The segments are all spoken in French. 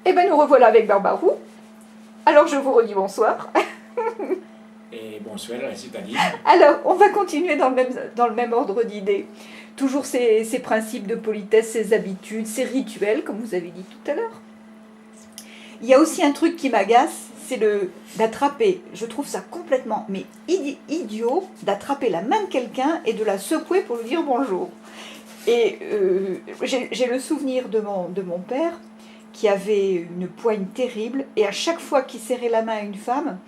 Eh bien, nous revoilà avec Barbarou. Alors, je vous redis bonsoir. Et bonsoir, c'est-à-dire. Alors, on va continuer dans le même ordre d'idées. Toujours ces principes de politesse, ces habitudes, ces rituels, comme vous avez dit tout à l'heure. Il y a aussi un truc qui m'agace, c'est d'attraper, je trouve ça complètement idiot, d'attraper la main de quelqu'un et de la secouer pour lui dire bonjour. Et j'ai le souvenir de mon père qui avait une poigne terrible, et à chaque fois qu'il serrait la main à une femme,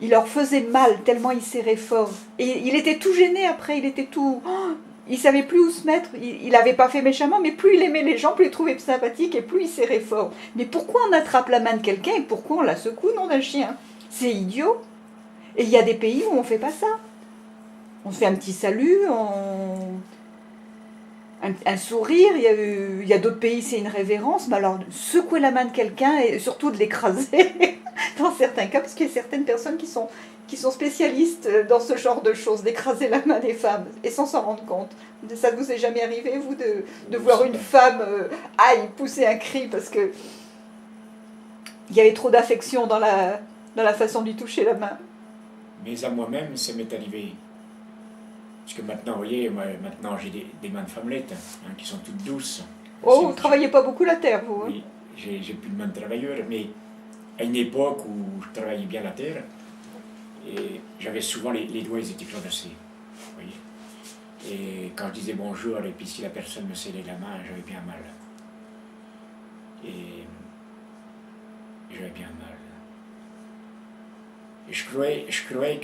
il leur faisait mal tellement il serrait fort. Et il était tout gêné après, il était tout... Oh, il savait plus où se mettre, il n'avait pas fait méchamment, mais plus il aimait les gens, plus il trouvait sympathique et plus il serrait fort. Mais pourquoi on attrape la main de quelqu'un et pourquoi on la secoue, non d'un chien? C'est idiot. Et il y a des pays où on ne fait pas ça. On se fait un petit salut, un sourire, il y a d'autres pays c'est une révérence, mais alors secouer la main de quelqu'un et surtout de l'écraser dans certains cas, parce qu'il y a certaines personnes qui sont spécialistes dans ce genre de choses, d'écraser la main des femmes et sans s'en rendre compte. Ça ne vous est jamais arrivé, vous, de voir une femme pousser un cri parce que il y avait trop d'affection dans la façon de lui toucher la main? Mais à moi-même, ça m'est arrivé. Parce que maintenant, vous voyez, maintenant j'ai des mains de femmelettes qui sont toutes douces. Oh, vous ne travaillez pas beaucoup la terre, vous? Oui, j'ai plus de mains de travailleur, mais à une époque où je travaillais bien la terre, et j'avais souvent les doigts, ils étaient crevassés. Vous voyez. Et quand je disais bonjour, et puis si la personne me serrait la main, j'avais bien mal. Et j'avais bien mal. Et je croyais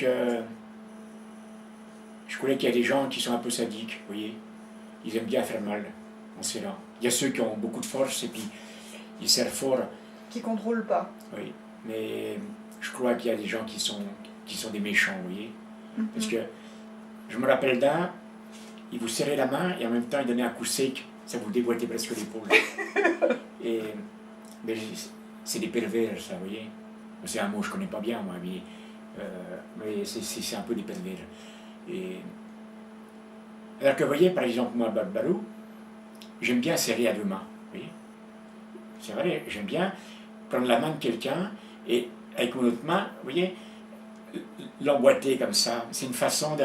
qu'il y a des gens qui sont un peu sadiques, vous voyez. Ils aiment bien faire mal, on sait là. Il y a ceux qui ont beaucoup de force et puis ils serrent fort. Qui ne contrôlent pas. Oui, mais je crois qu'il y a des gens qui sont des méchants, vous voyez. Parce que je me rappelle d'un, il vous serrait la main et en même temps il donnait un coup sec, ça vous déboîtait presque l'épaule. Mais c'est des pervers, ça, vous voyez. C'est un mot que je ne connais pas bien, moi, mais c'est un peu des pervers. Et... Alors que vous voyez, par exemple, moi, Barbarou, j'aime bien serrer à deux mains. Vous voyez. C'est vrai, j'aime bien prendre la main de quelqu'un et avec mon autre main, vous voyez, l'emboîter comme ça. C'est une façon de...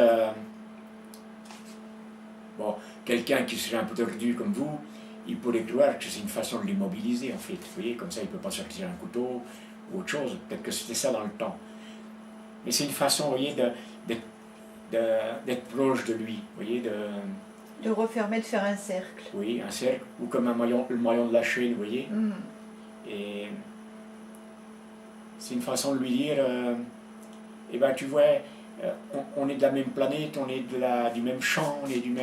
Bon, quelqu'un qui serait un peu tordu comme vous, il pourrait croire que c'est une façon de l'immobiliser, en fait. Vous voyez, comme ça, il ne peut pas sortir un couteau ou autre chose. Peut-être que c'était ça dans le temps. Mais c'est une façon, vous voyez, d'être proche de lui, vous voyez, de refermer, de faire un cercle. Oui, un cercle, ou comme le maillon de la chaîne, vous voyez. Et c'est une façon de lui dire, eh ben tu vois, on est de la même planète, on est du même champ, on est de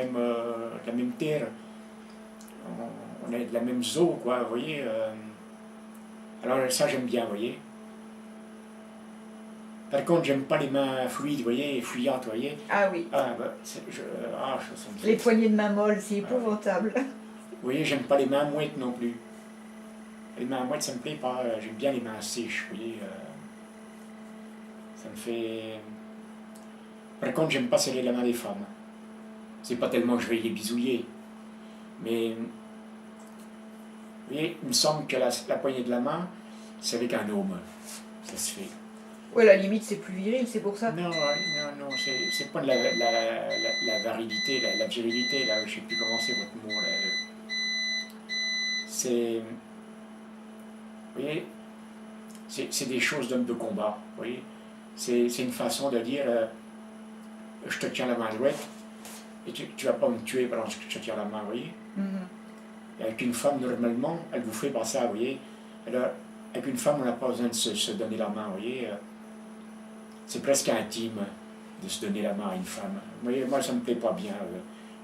la même terre, on est de la même eau, quoi, vous voyez. Alors ça j'aime bien, vous voyez. Par contre, j'aime pas les mains fluides, vous voyez, fuyantes, vous voyez. Ah oui. Les poignées de main molles, c'est épouvantable. Vous voyez, j'aime pas les mains mouettes non plus. Les mains mouettes, ça me plaît pas. J'aime bien les mains sèches, vous voyez. Ça me fait... Par contre, j'aime pas serrer la main des femmes. C'est pas tellement que je vais les bisouiller. Mais... Vous voyez, il me semble que la poignée de la main, c'est avec un homme. Ça se fait. Oui, à la limite, c'est plus viril, c'est pour ça. Non, c'est pas de la virilité, la virilité, là, je sais plus comment c'est votre mot, là. C'est... Vous voyez, c'est des choses d'homme de combat, vous voyez. C'est une façon de dire, je te tiens la main droite, et tu vas pas me tuer pendant que je te tiens la main, vous voyez. Et avec une femme, normalement, elle vous fait pas ça, vous voyez. Alors, avec une femme, on n'a pas besoin de se donner la main, vous voyez. C'est presque intime de se donner la main à une femme. Vous voyez, moi, ça ne me plaît pas bien.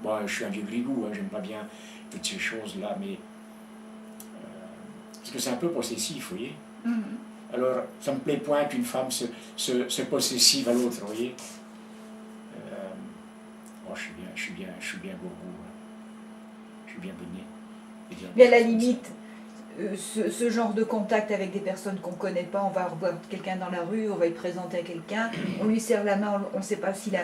Moi, je suis un vieux grigou, j'aime pas bien toutes ces choses-là, mais... parce que c'est un peu possessif, vous voyez. Alors, ça me plaît point qu'une femme se possessive à l'autre, vous voyez. Oh, je suis bien gourou. Je suis bien baigné. Mais à la limite, ce genre de contact avec des personnes qu'on ne connaît pas, on va revoir quelqu'un dans la rue, on va y présenter à quelqu'un, on lui serre la main, on ne sait pas s'il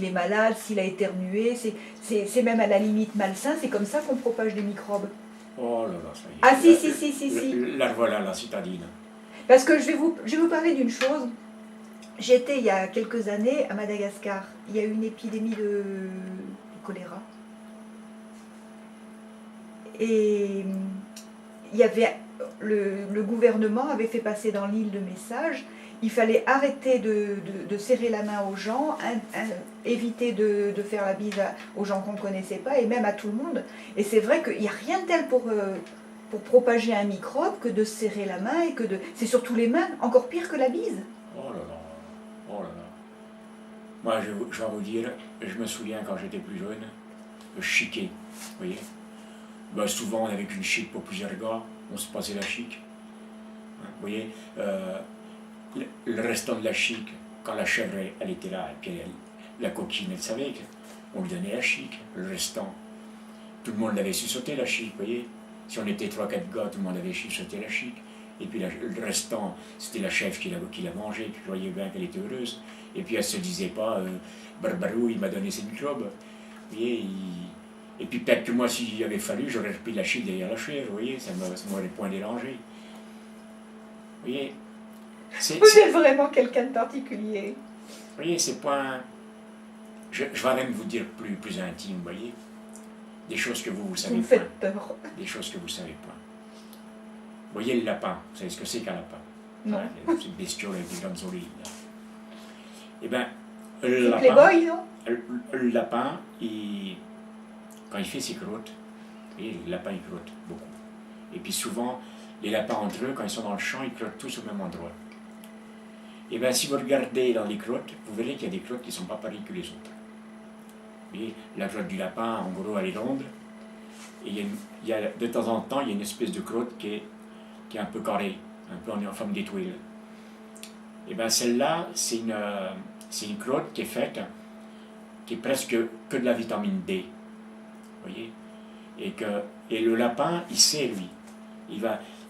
est malade, s'il a éternué, c'est même à la limite malsain, c'est comme ça qu'on propage des microbes. Oh là là, ça y est. Ah si. La voilà, la citadine. Parce que je vais vous parler d'une chose. J'étais il y a quelques années à Madagascar. Il y a eu une épidémie de choléra. Et il y avait, le gouvernement avait fait passer dans l'île le message. Il fallait arrêter de serrer la main aux gens, éviter de faire la bise aux gens qu'on ne connaissait pas et même à tout le monde. Et c'est vrai qu'il n'y a rien de tel pour propager un microbe que de serrer la main et que de... C'est surtout les mains, encore pire que la bise. Oh là là, oh là là. Moi, je vais vous dire, je me souviens quand j'étais plus jeune, le chiquet, vous voyez. Ben, souvent, on avait qu'une chic pour plusieurs gars, on se passait la chic. Hein, vous voyez, le restant de la chic, quand la chèvre, elle était là, et puis la coquine, elle savait qu'on lui donnait la chic, le restant. Tout le monde l'avait su sauter la chic, vous voyez. Si on était 3-4 gars, tout le monde avait su sauter la chic. Et puis le restant, c'était la chèvre qui l'a mangé, puis je voyais bien qu'elle était heureuse. Et puis elle se disait pas, Barbarou, il m'a donné ses microbes. Vous voyez, et puis peut-être que moi, s'il avait fallu, j'aurais repris la chic derrière la chèvre, vous voyez, ça m'aurait point dérangé. Vous voyez, vous êtes vraiment quelqu'un de particulier. Vous voyez, c'est point... Je vais même vous dire plus intime, vous voyez. Des choses que vous savez pas. Vous me faites peur. Des choses que vous savez pas. Vous voyez le lapin, vous savez ce que c'est qu'un lapin? Non. Voilà, c'est une bestiole avec des grandes oreilles. Eh bien, le lapin... Playboy, non? Le lapin, quand il fait ses crottes, le lapin, il crotte beaucoup. Et puis souvent, les lapins entre eux, quand ils sont dans le champ, ils crottent tous au même endroit. Et bien, si vous regardez dans les crottes, vous verrez qu'il y a des crottes qui ne sont pas pareilles que les autres. Vous voyez, la crotte du lapin, en gros, elle est ronde. Et il y a, de temps en temps, il y a une espèce de crotte qui est un peu carrée, un peu en forme d'étoile. Et bien, celle-là, c'est une crotte qui est faite, qui est presque que de la vitamine D. Vous voyez? Et le lapin, il sait, lui.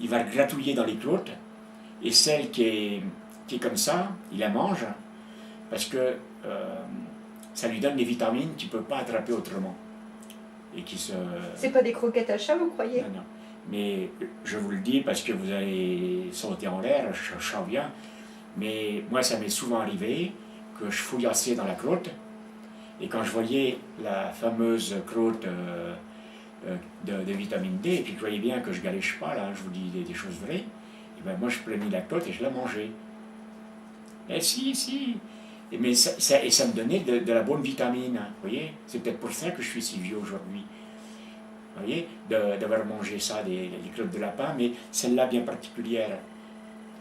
Il va gratouiller dans les crottes, et celle qui est comme ça, il la mange, parce que ça lui donne des vitamines qu'il ne peut pas attraper autrement. Et qui se... C'est pas des croquettes à chat, vous croyez? Non, non. Mais je vous le dis parce que vous allez sauter en l'air, je sens bien. Mais moi, ça m'est souvent arrivé que je fouillassais dans la crotte, et quand je voyais la fameuse crotte de vitamine D, et puis que je voyais bien que je galèche pas, là, je vous dis des choses vraies, et ben moi je prenais la crotte et je la mangeais. Eh si. Mais ça me donnait de la bonne vitamine, hein, vous voyez. C'est peut-être pour ça que je suis si vieux aujourd'hui. Vous voyez, d'avoir mangé ça, des crottes de lapin, mais celle-là bien particulière.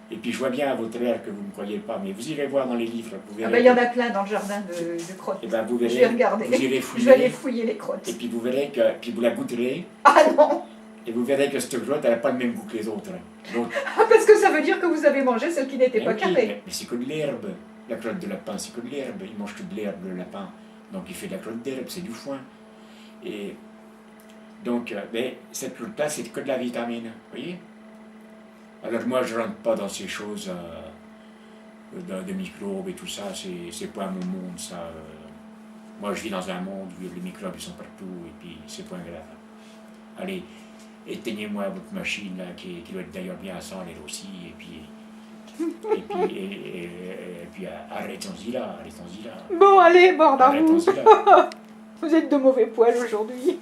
Et puis je vois bien à votre air que vous ne croyez pas, mais vous irez voir dans les livres. Vous verrez. Ah ben, il y en a plein dans le jardin de crottes. Et ben, vous verrez, je vais regarder. Vous irez fouiller, je vais aller fouiller les crottes. Et puis vous verrez que, puis vous la goûterez. Ah non. Et vous verrez que cette crotte, elle n'a pas le même goût que les autres. Donc, ah, parce que ça veut dire que vous avez mangé celle qui n'était pas carrée. Mais c'est que de l'herbe. La crotte de lapin, c'est que de l'herbe. Il mange que de l'herbe, le lapin. Donc il fait de la crotte d'herbe, c'est du foin. Et donc, cette crotte-là, c'est que de la vitamine. Vous voyez? Alors moi, je ne rentre pas dans ces choses de microbes et tout ça. C'est pas mon monde, ça. Moi, je vis dans un monde où les microbes ils sont partout et puis c'est pas grave. Allez, éteignez-moi votre machine là, qui doit être d'ailleurs bien sale elle aussi, et puis arrêtons-y là. Bon, allez, bordard. Arrêtons-y là. Vous êtes de mauvais poil aujourd'hui.